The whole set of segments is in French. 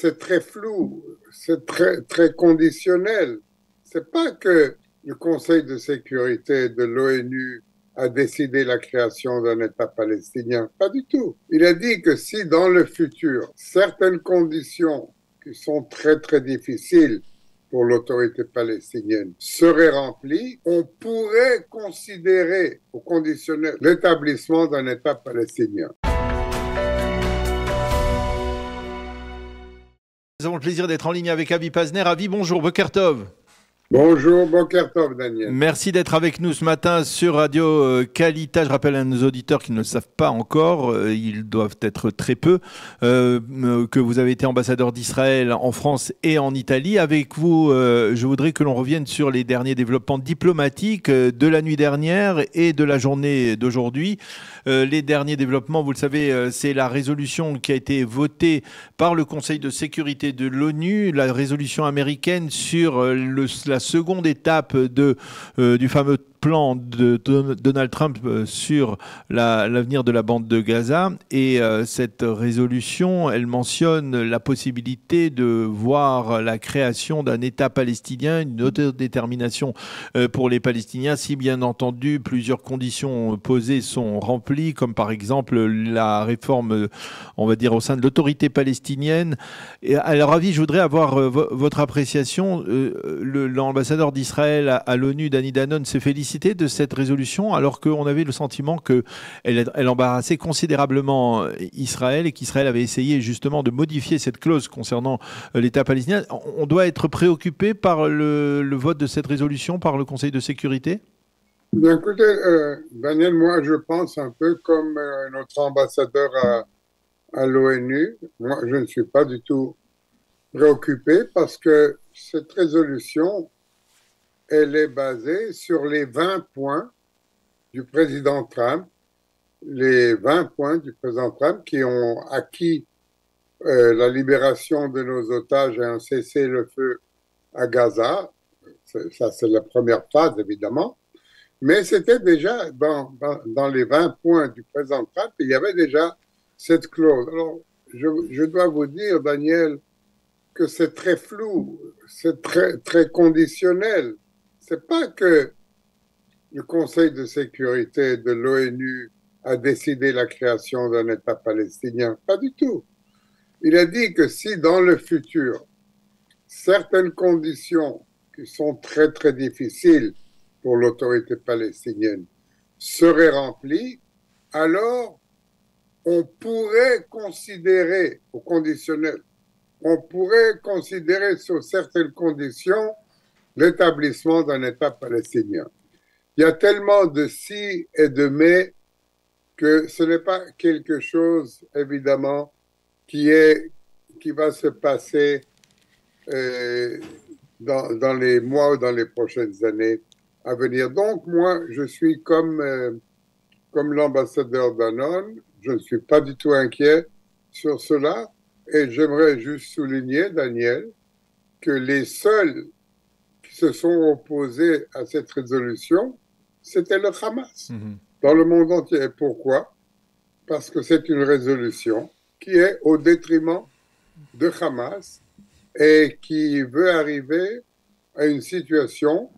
c'est très flou, c'est très conditionnel. C'est pas que le Conseil de sécurité de l'ONU a décidé la création d'un État palestinien. Pas du tout. Il a dit que si dans le futur, certaines conditions qui sont très difficiles pour l'autorité palestinienne seraient remplies, on pourrait considérer au conditionnel l'établissement d'un État palestinien. Nous avons le plaisir d'être en ligne avec Avi Pazner. Avi, bonjour, Boker Tov. Bonjour, Boker Tov, Daniel. Merci d'être avec nous ce matin sur Radio Kalita. Je rappelle à nos auditeurs qui ne le savent pas encore, ils doivent être très peu, que vous avez été ambassadeur d'Israël en France et en Italie. Avec vous, je voudrais que l'on revienne sur les derniers développements diplomatiques de la nuit dernière et de la journée d'aujourd'hui. Les derniers développements, vous le savez, c'est la résolution qui a été votée par le Conseil de sécurité de l'ONU, la résolution américaine sur la seconde étape du fameux plan de Donald Trump sur l'avenir de la bande de Gaza. Et cette résolution, elle mentionne la possibilité de voir la création d'un État palestinien, une autodétermination pour les Palestiniens, si bien entendu plusieurs conditions posées sont remplies, comme par exemple la réforme, on va dire, au sein de l'autorité palestinienne. Et alors, Avi, je voudrais avoir votre appréciation. L'ambassadeur d'Israël à l'ONU, Danny Danon, s'est félicité de cette résolution, alors qu'on avait le sentiment qu'elle embarrassait considérablement Israël et qu'Israël avait essayé justement de modifier cette clause concernant l'État palestinien. On doit être préoccupé par le vote de cette résolution par le Conseil de sécurité? Bien, écoutez, Daniel, moi je pense un peu comme notre ambassadeur à l'ONU. Moi, je ne suis pas du tout préoccupé parce que cette résolution, elle est basée sur les 20 points du président Trump, les 20 points du président Trump qui ont acquis la libération de nos otages et un cessez-le-feu à Gaza. Ça, c'est la première phase, évidemment. Mais c'était déjà dans les 20 points du président Trump, il y avait déjà cette clause. Alors, je dois vous dire, Daniel, que c'est très flou, c'est très conditionnel. C'est pas que le Conseil de sécurité de l'ONU a décidé la création d'un État palestinien. Pas du tout. Il a dit que si dans le futur, certaines conditions qui sont très difficiles pour l'autorité palestinienne seraient remplies, alors on pourrait considérer, au conditionnel, on pourrait considérer sous certaines conditions l'établissement d'un État palestinien. Il y a tellement de si et de mais que ce n'est pas quelque chose, évidemment, qui va se passer dans les mois ou dans les prochaines années à venir. Donc, moi, je suis comme l'ambassadeur Danon, je ne suis pas du tout inquiet sur cela, et j'aimerais juste souligner, Daniel, que les seuls qui se sont opposés à cette résolution, c'était le Hamas, dans le monde entier. Et pourquoi? Parce que c'est une résolution qui est au détriment de Hamas et qui veut arriver à une situation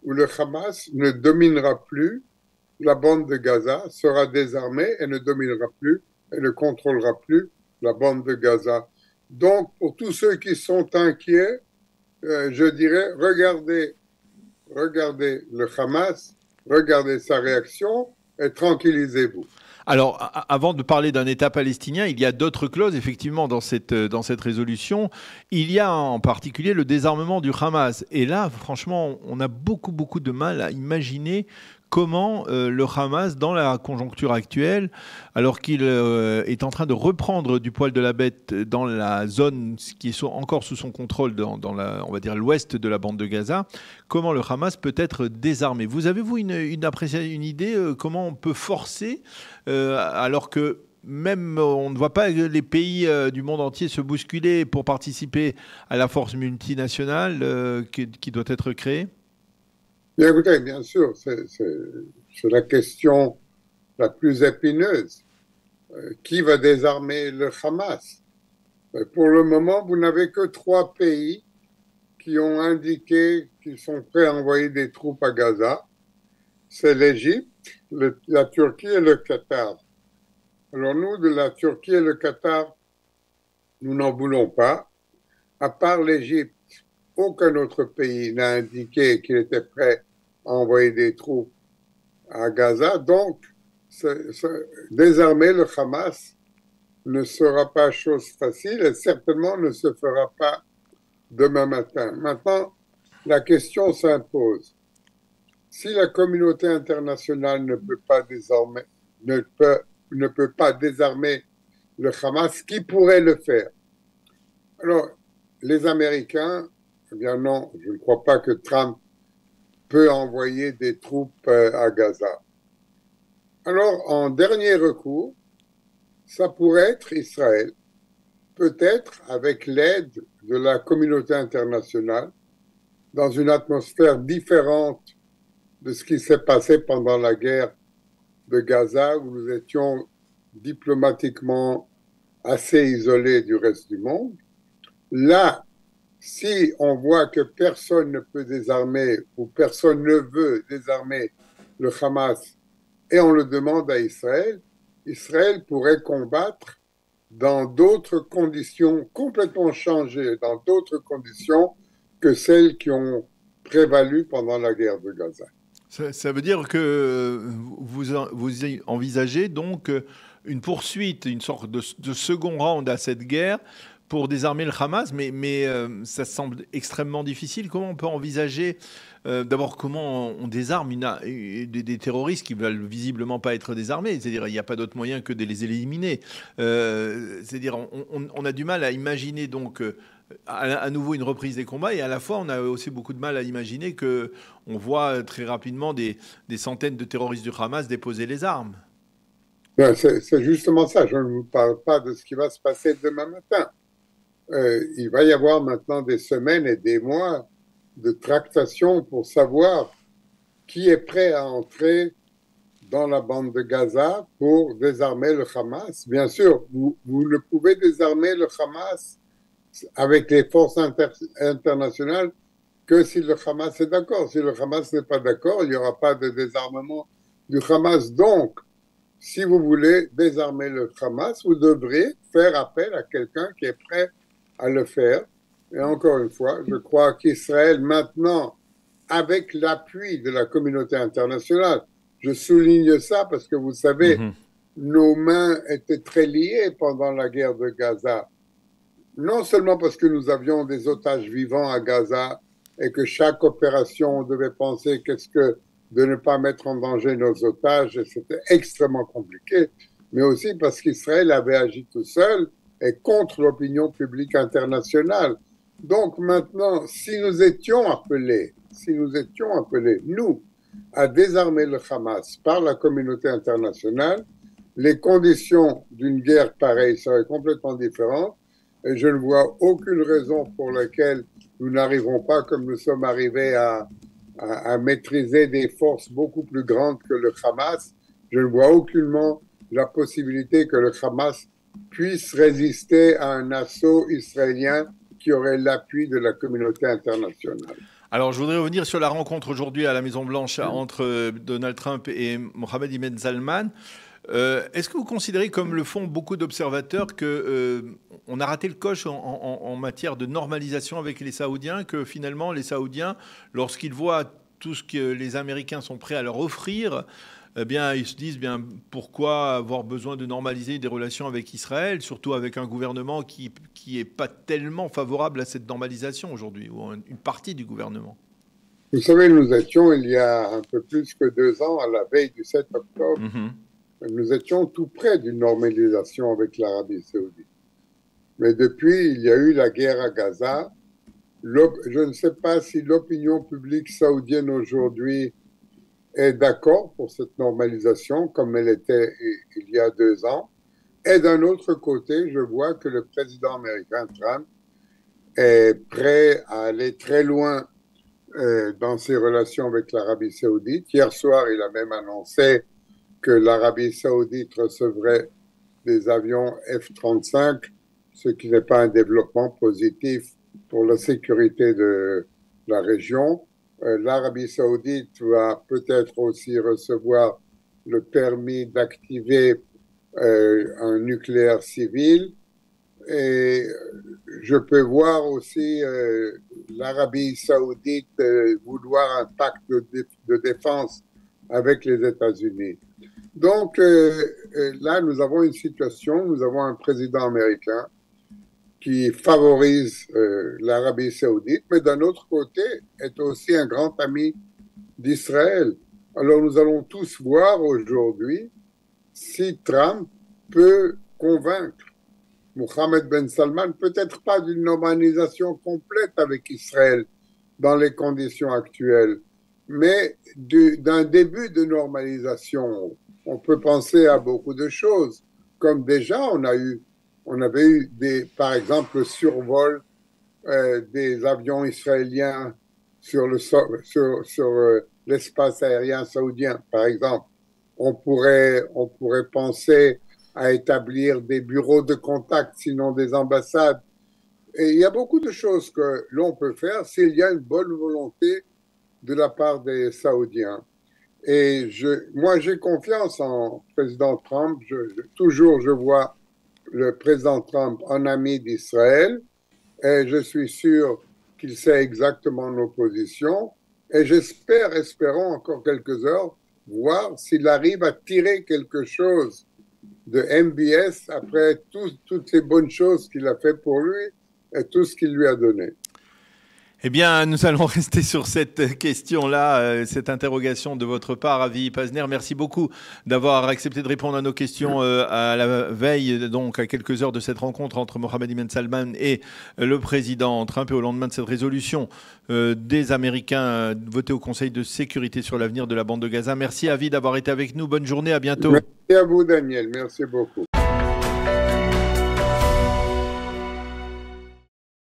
où le Hamas ne dominera plus la bande de Gaza, sera désarmé et ne dominera plus et ne contrôlera plus la bande de Gaza. Donc, pour tous ceux qui sont inquiets, je dirais, regardez le Hamas, regardez sa réaction et tranquillisez-vous. Alors, avant de parler d'un État palestinien, il y a d'autres clauses, effectivement, dans cette résolution. Il y a en particulier le désarmement du Hamas. Et là, franchement, on a beaucoup de mal à imaginer comment le Hamas, dans la conjoncture actuelle, alors qu'il est en train de reprendre du poil de la bête dans la zone qui est encore sous son contrôle, dans on va dire l'ouest de la bande de Gaza, comment le Hamas peut être désarmé. Vous avez-vous une idée comment on peut forcer, alors que même on ne voit pas les pays du monde entier se bousculer pour participer à la force multinationale qui doit être créée? Bien, écoutez, bien sûr, c'est la question la plus épineuse. Qui va désarmer le Hamas? Et pour le moment, vous n'avez que 3 pays qui ont indiqué qu'ils sont prêts à envoyer des troupes à Gaza. C'est l'Égypte, la Turquie et le Qatar. Alors nous, de la Turquie et le Qatar, nous n'en voulons pas. À part l'Égypte, aucun autre pays n'a indiqué qu'il était prêt à envoyer des troupes à Gaza. Donc, désarmer le Hamas ne sera pas chose facile et certainement ne se fera pas demain matin. Maintenant, la question s'impose. Si la communauté internationale ne peut pas désarmer le Hamas, qui pourrait le faire? Alors, les Américains, eh bien non, je ne crois pas que Trump peut envoyer des troupes à Gaza. Alors, en dernier recours, ça pourrait être Israël, peut-être avec l'aide de la communauté internationale, dans une atmosphère différente de ce qui s'est passé pendant la guerre de Gaza, où nous étions diplomatiquement assez isolés du reste du monde. Là, si on voit que personne ne peut désarmer ou personne ne veut désarmer le Hamas et on le demande à Israël, Israël pourrait combattre dans d'autres conditions complètement changées, dans d'autres conditions que celles qui ont prévalu pendant la guerre de Gaza. Ça veut dire que vous envisagez donc une poursuite, une sorte de second round à cette guerre pour désarmer le Hamas, mais ça semble extrêmement difficile. Comment on peut envisager, d'abord, comment on désarme des terroristes qui ne veulent visiblement pas être désarmés? C'est-à-dire, il n'y a pas d'autre moyen que de les éliminer. C'est-à-dire, on a du mal à imaginer donc à nouveau une reprise des combats, et à la fois on a aussi beaucoup de mal à imaginer que on voit très rapidement des centaines de terroristes du Hamas déposer les armes. C'est justement ça, je ne vous parle pas de ce qui va se passer demain matin. Il va y avoir maintenant des semaines et des mois de tractation pour savoir qui est prêt à entrer dans la bande de Gaza pour désarmer le Hamas. Bien sûr, vous ne pouvez désarmer le Hamas avec les forces internationales que si le Hamas est d'accord. Si le Hamas n'est pas d'accord, il n'y aura pas de désarmement du Hamas. Donc, si vous voulez désarmer le Hamas, vous devrez faire appel à quelqu'un qui est prêt à le faire. Et encore une fois, je crois qu'Israël, maintenant, avec l'appui de la communauté internationale, je souligne ça parce que vous savez, nos mains étaient très liées pendant la guerre de Gaza. Non seulement parce que nous avions des otages vivants à Gaza et que chaque opération, on devait penser qu'est-ce que de ne pas mettre en danger nos otages, et c'était extrêmement compliqué, mais aussi parce qu'Israël avait agi tout seul et contre l'opinion publique internationale. Donc maintenant, si nous étions appelés, nous, à désarmer le Hamas par la communauté internationale, les conditions d'une guerre pareille seraient complètement différentes. Et je ne vois aucune raison pour laquelle nous n'arriverons pas, comme nous sommes arrivés à maîtriser des forces beaucoup plus grandes que le Hamas. Je ne vois aucunement la possibilité que le Hamas puisse résister à un assaut israélien qui aurait l'appui de la communauté internationale. Alors, je voudrais revenir sur la rencontre aujourd'hui à la Maison-Blanche entre Donald Trump et Mohamed Ibn Salman. Est-ce que vous considérez, comme le font beaucoup d'observateurs, qu'on a raté le coche en matière de normalisation avec les Saoudiens, que finalement les Saoudiens, lorsqu'ils voient tout ce que les Américains sont prêts à leur offrir, eh bien, ils se disent pourquoi avoir besoin de normaliser des relations avec Israël, surtout avec un gouvernement qui n'est pas tellement favorable à cette normalisation aujourd'hui, ou une partie du gouvernement. Vous savez, nous étions il y a un peu plus que 2 ans, à la veille du 7 octobre, nous étions tout près d'une normalisation avec l'Arabie saoudite. Mais depuis, il y a eu la guerre à Gaza. Je ne sais pas si l'opinion publique saoudienne aujourd'hui est d'accord pour cette normalisation comme elle était il y a 2 ans. Et d'un autre côté, je vois que le président américain Trump est prêt à aller très loin dans ses relations avec l'Arabie saoudite. Hier soir, il a même annoncé que l'Arabie saoudite recevrait des avions F-35 ce qui n'est pas un développement positif pour la sécurité de la région. L'Arabie saoudite va peut-être aussi recevoir le permis d'activer un nucléaire civil. Et je peux voir aussi l'Arabie saoudite vouloir un pacte de défense avec les États-Unis. Donc là, nous avons une situation, nous avons un président américain qui favorise l'Arabie saoudite, mais d'un autre côté est aussi un grand ami d'Israël. Alors nous allons tous voir aujourd'hui si Trump peut convaincre Mohammed Ben Salman, peut-être pas d'une normalisation complète avec Israël dans les conditions actuelles, mais d'un début de normalisation. On peut penser à beaucoup de choses, comme déjà on avait eu par exemple le survol des avions israéliens sur l'espace aérien saoudien, par exemple. On pourrait penser à établir des bureaux de contact, sinon des ambassades. Et il y a beaucoup de choses que l'on peut faire s'il y a une bonne volonté de la part des Saoudiens. Et moi, j'ai confiance en président Trump. Toujours, je vois le président Trump en ami d'Israël. Et je suis sûr qu'il sait exactement nos positions. Et espérons encore quelques heures, voir s'il arrive à tirer quelque chose de MBS après toutes les bonnes choses qu'il a fait pour lui et tout ce qu'il lui a donné. Eh bien, nous allons rester sur cette question-là, cette interrogation de votre part, Avi Pazner. Merci beaucoup d'avoir accepté de répondre à nos questions à la veille, donc à quelques heures de cette rencontre entre Mohammed Ben Salman et le président Trump et au lendemain de cette résolution des Américains votée au Conseil de sécurité sur l'avenir de la bande de Gaza. Merci, Avi, d'avoir été avec nous. Bonne journée, à bientôt. Merci à vous, Daniel. Merci beaucoup.